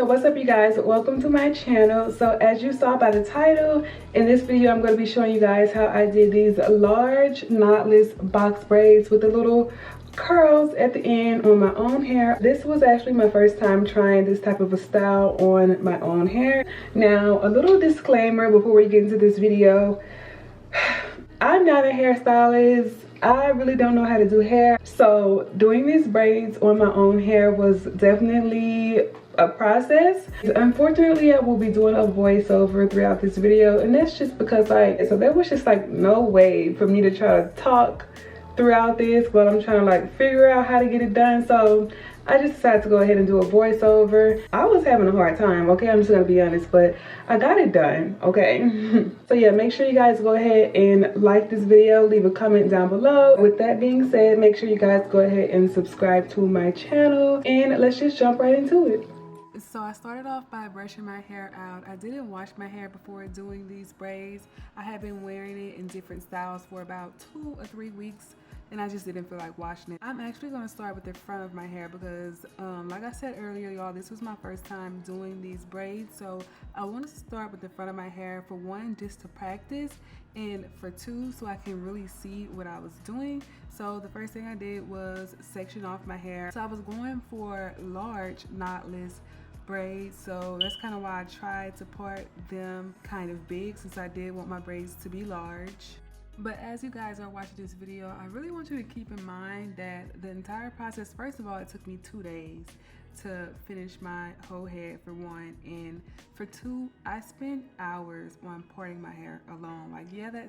So what's up, you guys? Welcome to my channel. So as you saw by the title, in this video I'm going to be showing you guys how I did these large knotless box braids with the little curls at the end on my own hair. This was actually my first time trying this type of a style on my own hair. Now, a little disclaimer before we get into this video. I'm not a hairstylist. I really don't know how to do hair. So doing these braids on my own hair was definitely a process. Unfortunately, I will be doing a voiceover throughout this video, and that's just because so there was just like no way for me to try to talk throughout this while I'm trying to like figure out how to get it done. So I just decided to go ahead and do a voiceover. I was having a hard time, okay? I'm just gonna be honest, but I got it done, okay? So yeah, make sure you guys go ahead and like this video, leave a comment down below. With that being said, make sure you guys go ahead and subscribe to my channel, and let's just jump right into it. So I started off by brushing my hair out. I didn't wash my hair before doing these braids. I had been wearing it in different styles for about 2 or 3 weeks, and I just didn't feel like washing it. I'm actually going to start with the front of my hair because like I said earlier, y'all, this was my first time doing these braids. So I wanted to start with the front of my hair, for one, just to practice, and for two, so I can really see what I was doing. So the first thing I did was section off my hair. So I was going for large knotless braids, so that's kind of why I tried to part them kind of big, since I did want my braids to be large. But as you guys are watching this video, I really want you to keep in mind that the entire process, first of all, it took me 2 days to finish my whole head, for one, and for two, I spent hours on parting my hair alone. Like, yeah, that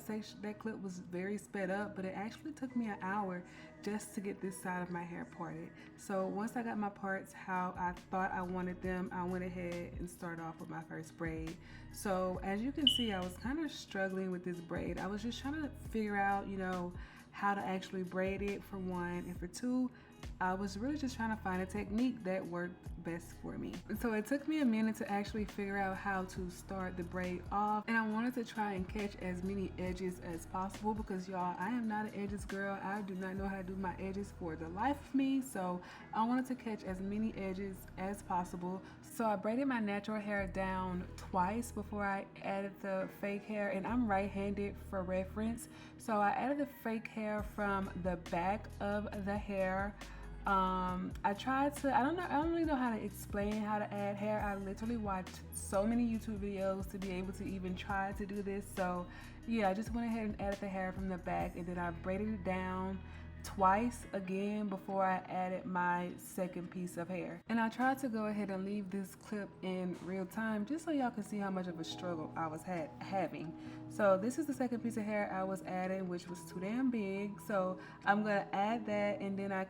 clip was very sped up, but it actually took me an hour just to get this side of my hair parted. So once I got my parts how I thought I wanted them, I went ahead and started off with my first braid. So as you can see, I was kind of struggling with this braid. I was just trying to figure out, you know, how to actually braid it, for one, and for two, I was really just trying to find a technique that worked best for me. So it took me a minute to actually figure out how to start the braid off, and I wanted to try and catch as many edges as possible because, y'all, I am not an edges girl. I do not know how to do my edges for the life of me, so I wanted to catch as many edges as possible. So I braided my natural hair down twice before I added the fake hair, and I'm right-handed for reference. So I added the fake hair from the back of the hair. I don't really know how to explain how to add hair. I literally watched so many YouTube videos to be able to even try to do this. So yeah, I just went ahead and added the hair from the back, and then I braided it down twice again before I added my second piece of hair. And I tried to go ahead and leave this clip in real time just so y'all can see how much of a struggle I was having. So this is the second piece of hair I was adding, which was too damn big. So I'm gonna add that, and then I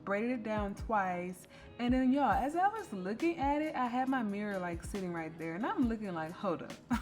braided it down twice. And then, y'all, as I was looking at it, I had my mirror like sitting right there, and I'm looking like, hold up.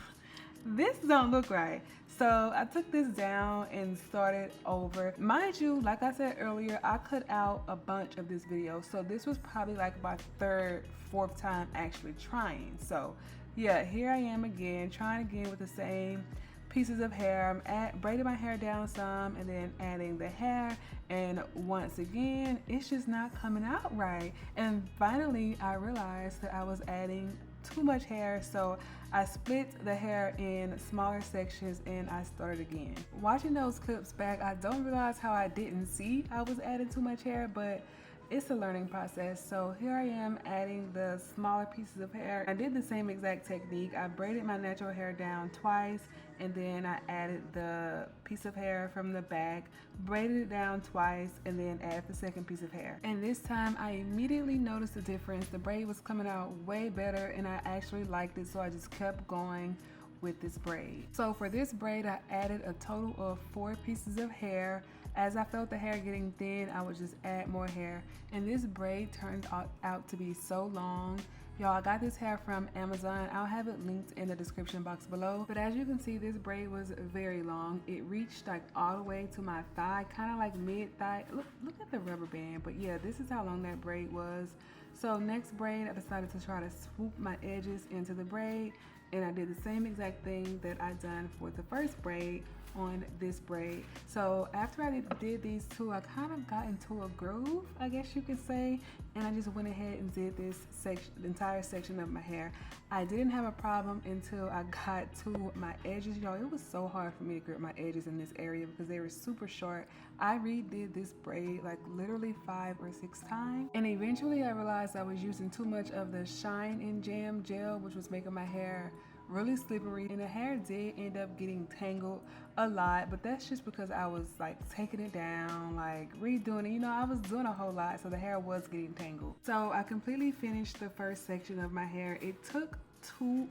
This don't look right. So I took this down and started over. Mind you, like I said earlier, I cut out a bunch of this video. So this was probably like my third, fourth time actually trying. So yeah, here I am again, trying again with the same pieces of hair. I'm braiding my hair down some and then adding the hair, and once again it's just not coming out right. And finally I realized that I was adding too much hair, so I split the hair in smaller sections and I started again. Watching those clips back, I don't realize how I didn't see I was adding too much hair, but it's a learning process. So here I am adding the smaller pieces of hair. I did the same exact technique. I braided my natural hair down twice, and then I added the piece of hair from the back, braided it down twice, and then added the second piece of hair. And this time I immediately noticed the difference. The braid was coming out way better, and I actually liked it, so I just kept going with this braid. So for this braid, I added a total of 4 pieces of hair. As I felt the hair getting thin, I would just add more hair. And this braid turned out to be so long. Y'all, I got this hair from Amazon. I'll have it linked in the description box below. But as you can see, this braid was very long. It reached like all the way to my thigh, kind of like mid-thigh. Look at the rubber band. But yeah, this is how long that braid was. So next braid, I decided to try to swoop my edges into the braid. and I did the same exact thing that I done for the first braid on this braid. So after I did these two, I kind of got into a groove, I guess you could say, and I just went ahead and did this section, the entire section of my hair. I didn't have a problem until I got to my edges. Y'all, it was so hard for me to grip my edges in this area because they were super short. I redid this braid like literally 5 or 6 times, and eventually I realized I was using too much of the Shine and Jam gel, which was making my hair really slippery, and the hair did end up getting tangled a lot, but that's just because I was like taking it down, like redoing it. You know, I was doing a whole lot, so the hair was getting tangled. So I completely finished the first section of my hair. It took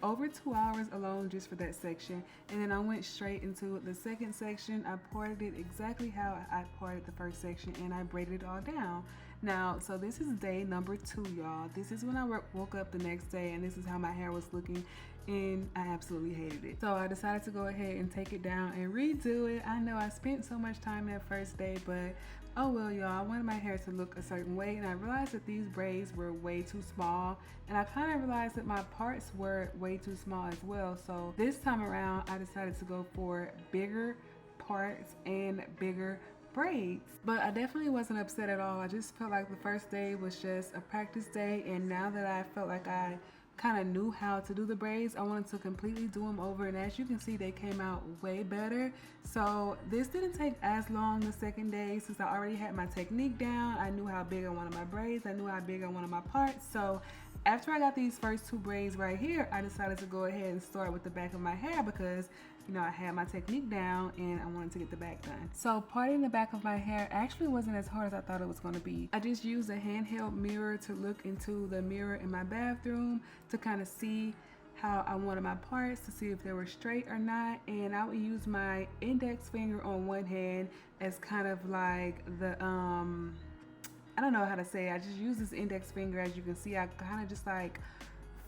over 2 hours alone just for that section, and then I went straight into the second section. I parted it exactly how I parted the first section, and I braided it all down. Now, so this is day number 2, y'all. This is when I woke up the next day, and this is how my hair was looking, and I absolutely hated it. So I decided to go ahead and take it down and redo it. I know I spent so much time that first day, but oh well, y'all. I wanted my hair to look a certain way, and I realized that these braids were way too small, and I kind of realized that my parts were way too small as well. So this time around, I decided to go for bigger parts and bigger braids. But I definitely wasn't upset at all. I just felt like the first day was just a practice day, and now that I felt like I kind of knew how to do the braids, I wanted to completely do them over, and as you can see, they came out way better. So this didn't take as long the second day, since I already had my technique down. I knew how big I wanted my braids, I knew how big I wanted my parts. So after I got these first 2 braids right here, I decided to go ahead and start with the back of my hair because, you know, I had my technique down and I wanted to get the back done. So parting the back of my hair actually wasn't as hard as I thought it was going to be. I just used a handheld mirror to look into the mirror in my bathroom to kind of see how I wanted my parts, to see if they were straight or not, and I would use my index finger on one hand as kind of like the I don't know how to say it. I just use this index finger. As you can see, I kind of just like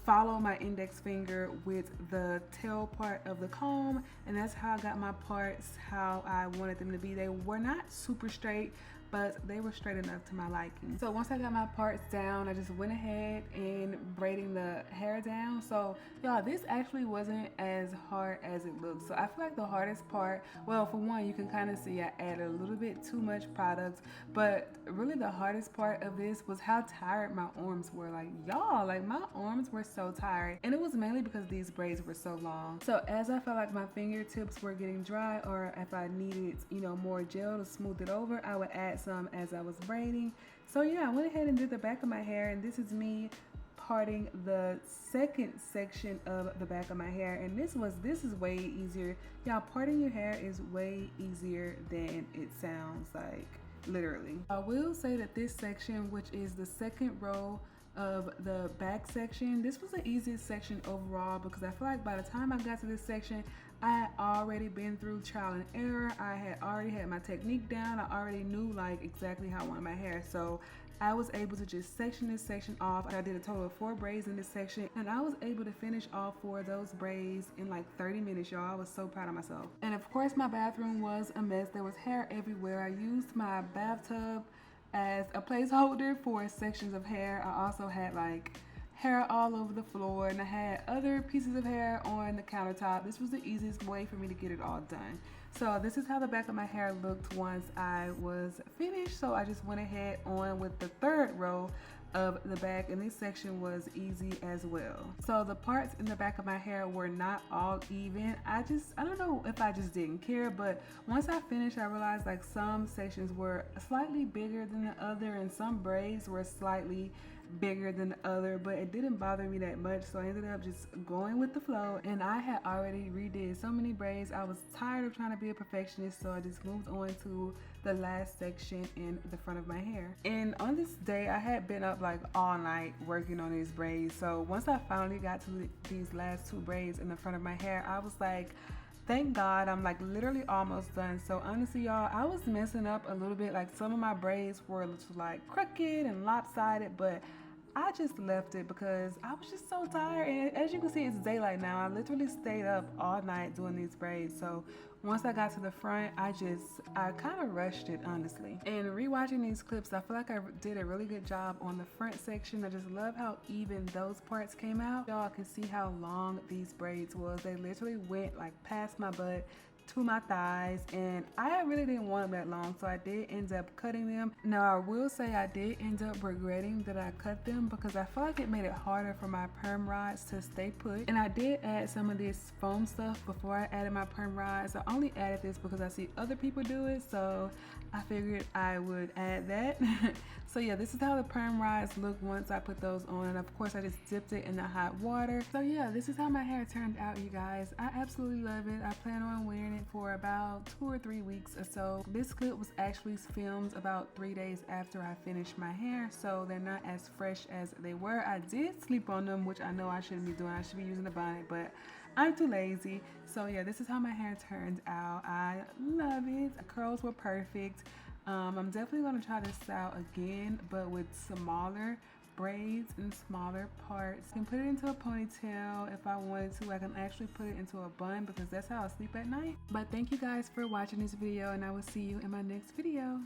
follow my index finger with the tail part of the comb, and that's how I got my parts how I wanted them to be. They were not super straight, but they were straight enough to my liking. So once I got my parts down, I just went ahead and braiding the hair down. So y'all, this actually wasn't as hard as it looks. So I feel like the hardest part, well, for one, you can kind of see I added a little bit too much product, but really the hardest part of this was how tired my arms were. Like y'all, like my arms were so tired, and it was mainly because these braids were so long. So as I felt like my fingertips were getting dry, or if I needed, you know, more gel to smooth it over, I would add some as I was braiding. So yeah, I went ahead and did the back of my hair, and this is me parting the second section of the back of my hair, and this is way easier. Y'all, parting your hair is way easier than it sounds, like literally. I will say that this section, which is the second row of the back section, this was the easiest section overall because I feel like by the time I got to this section, I had already been through trial and error. I had already had my technique down. I already knew like exactly how I wanted my hair, so I was able to just section this section off. I did a total of 4 braids in this section, and I was able to finish all 4 of those braids in like 30 minutes, y'all. I was so proud of myself. And of course my bathroom was a mess. There was hair everywhere. I used my bathtub as a placeholder for sections of hair. I also had like hair all over the floor, and I had other pieces of hair on the countertop. This was the easiest way for me to get it all done. So this is how the back of my hair looked once I was finished. So I just went ahead on with the 3rd row of the back, and this section was easy as well. So the parts in the back of my hair were not all even. I don't know if I just didn't care, but once I finished, I realized like some sections were slightly bigger than the other, and some braids were slightly bigger than the other, but it didn't bother me that much, so I ended up just going with the flow. And I had already redid so many braids. I was tired of trying to be a perfectionist, so I just moved on to the last section in the front of my hair. And on this day, I had been up like all night working on these braids, so once I finally got to these last 2 braids in the front of my hair, I was like, thank God, I'm like literally almost done. So honestly, y'all, I was messing up a little bit. Like some of my braids were a little like crooked and lopsided, but I just left it because I was just so tired, and as you can see, it's daylight now. I literally stayed up all night doing these braids. So once I got to the front, I kind of rushed it, honestly. And rewatching these clips, I feel like I did a really good job on the front section. I just love how even those parts came out. Y'all can see how long these braids was. They literally went like past my butt to my thighs, and I really didn't want them that long, so I did end up cutting them. Now I will say I did end up regretting that I cut them because I feel like it made it harder for my perm rods to stay put. And I did add some of this foam stuff before I added my perm rods. I only added this because I see other people do it, so I figured I would add that. So yeah, this is how the perm rods look once I put those on, and of course I just dipped it in the hot water. So yeah, this is how my hair turned out, you guys. I absolutely love it. I plan on wearing it for about 2 or 3 weeks or so. This clip was actually filmed about 3 days after I finished my hair, so they're not as fresh as they were. I did sleep on them, which I know I shouldn't be doing. I should be using a bonnet, but I'm too lazy. So yeah, this is how my hair turned out. I love it. The curls were perfect. I'm definitely going to try this out again, but with smaller braids and smaller parts. I can put it into a ponytail if I wanted to. I can actually put it into a bun because that's how I sleep at night. But thank you guys for watching this video, and I will see you in my next video.